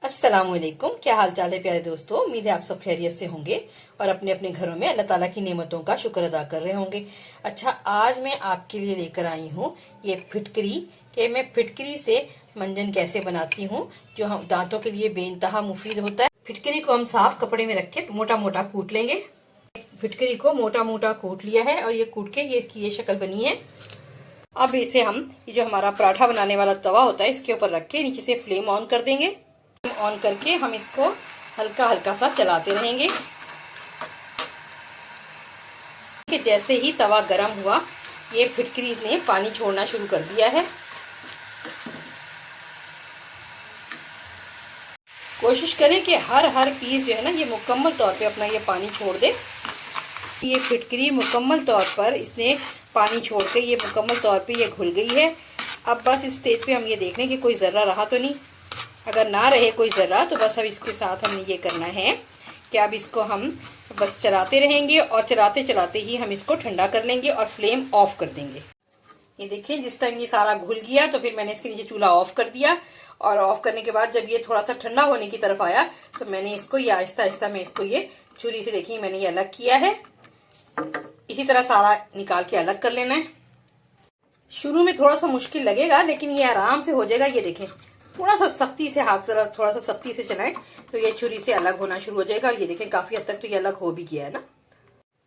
अस्सलामुअलैकुम। क्या हाल चाल है प्यारे दोस्तों। उम्मीद है आप सब खैरियत से होंगे और अपने अपने घरों में अल्लाह ताला की नेमतों का शुक्र अदा कर रहे होंगे। अच्छा, आज मैं आपके लिए लेकर आई हूँ ये फिटकरी कि मैं फिटकरी से मंजन कैसे बनाती हूँ, जो हम दांतों के लिए बेइंतहा मुफीद होता है। फिटकरी को हम साफ कपड़े में रख के मोटा मोटा कूट लेंगे। फिटकरी को मोटा मोटा कूट लिया है और ये कूट के ये शक्ल बनी है। अब इसे हम ये जो हमारा पराठा बनाने वाला तवा होता है इसके ऊपर रख के नीचे से फ्लेम ऑन कर देंगे। ऑन करके हम इसको हल्का हल्का सा चलाते रहेंगे कि जैसे ही तवा गर्म हुआ ये फिटकरी ने पानी छोड़ना शुरू कर दिया है। कोशिश करें कि हर पीस जो है ना ये मुकम्मल तौर पे अपना ये पानी छोड़ दे। ये फिटकरी मुकम्मल तौर पर इसने पानी छोड़ के ये मुकम्मल तौर पे ये घुल गई है। अब बस इस स्टेज पे हम ये देख लें कि कोई जर्रा रहा तो नहीं। अगर ना रहे कोई जर्रा तो बस अब इसके साथ हमने ये करना है कि अब इसको हम बस चलाते रहेंगे और चलाते चलाते ही हम इसको ठंडा कर लेंगे और फ्लेम ऑफ कर देंगे। ये देखिए, जिस टाइम ये सारा घुल गया तो फिर मैंने इसके नीचे चूल्हा ऑफ कर दिया और ऑफ करने के बाद जब ये थोड़ा सा ठंडा होने की तरफ आया तो मैंने इसको ये आहिस्ता आहिस्ता मैं इसको ये छुरी से देखिए मैंने ये अलग किया है। इसी तरह सारा निकाल के अलग कर लेना है। शुरू में थोड़ा सा मुश्किल लगेगा लेकिन ये आराम से हो जाएगा। ये देखें, थोड़ा सा सख्ती से हाथ तरह थोड़ा सा सख्ती से चलाएं तो ये छुरी से अलग होना शुरू हो जाएगा। ये देखें, काफी हद तक तो ये अलग हो भी गया है ना।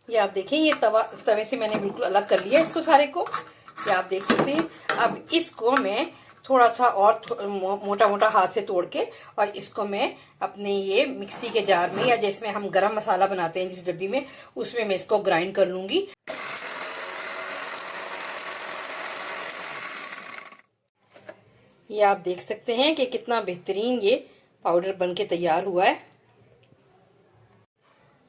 ये आप देखें, ये तवे से मैंने बिल्कुल अलग कर लिया इसको सारे को। ये आप देख सकते हैं। अब इसको मैं थोड़ा सा और मोटा मोटा हाथ से तोड़ के और इसको मैं अपने ये मिक्सी के जार में या जिसमें हम गरम मसाला बनाते हैं जिस डब्बी में, उसमें मैं इसको ग्राइंड कर लूंगी। ये आप देख सकते हैं कि कितना बेहतरीन ये पाउडर बनके तैयार हुआ है।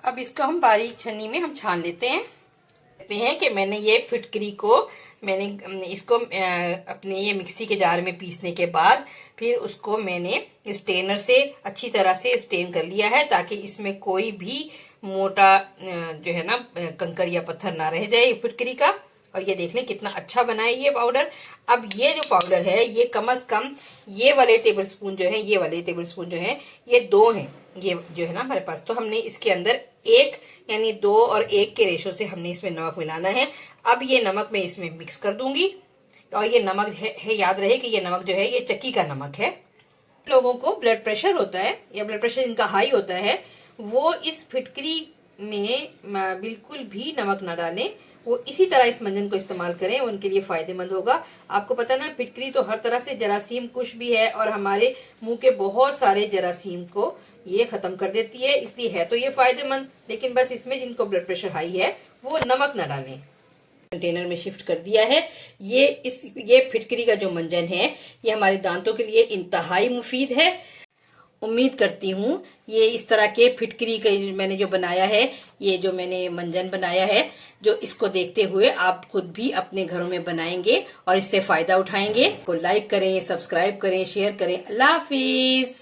अब इसको हम बारीक छन्नी में हम छान लेते हैं। कहते हैं कि मैंने ये फिटकरी को मैंने इसको अपने ये मिक्सी के जार में पीसने के बाद फिर उसको मैंने स्टेनर से अच्छी तरह से स्टेन कर लिया है ताकि इसमें कोई भी मोटा जो है ना कंकर या पत्थर ना रह जाए फिटकरी का। और ये देख लें कितना अच्छा बना है ये पाउडर। अब ये जो पाउडर है ये कम से कम ये वाले टेबल स्पून जो है ये 2 हैं ये जो है ना हमारे पास। तो हमने इसके अंदर 1 यानी 2 और 1 के रेशो से हमने इसमें नमक मिलाना है। अब ये नमक मैं इसमें मिक्स कर दूंगी और ये नमक है याद रहे कि ये नमक जो है ये चक्की का नमक है। लोगों को ब्लड प्रेशर होता है या ब्लड प्रेशर इनका हाई होता है वो इस फिटकरी में बिल्कुल भी नमक ना डालें, वो इसी तरह इस मंजन को इस्तेमाल करें, उनके लिए फायदेमंद होगा। आपको पता ना फिटकरी तो हर तरह से जरासीम कुश भी है और हमारे मुंह के बहुत सारे जरासीम को ये खत्म कर देती है, इसलिए है तो ये फायदेमंद। लेकिन बस इसमें जिनको ब्लड प्रेशर हाई है वो नमक ना डालें। कंटेनर में शिफ्ट कर दिया है। ये फिटकरी का जो मंजन है ये हमारे दांतों के लिए इंतहाई मुफीद है। उम्मीद करती हूँ ये इस तरह के फिटकरी का मैंने जो बनाया है, ये जो मैंने मंजन बनाया है, जो इसको देखते हुए आप खुद भी अपने घरों में बनाएंगे और इससे फायदा उठाएंगे। को लाइक करें, सब्सक्राइब करें, शेयर करें। अल्लाह हाफिज।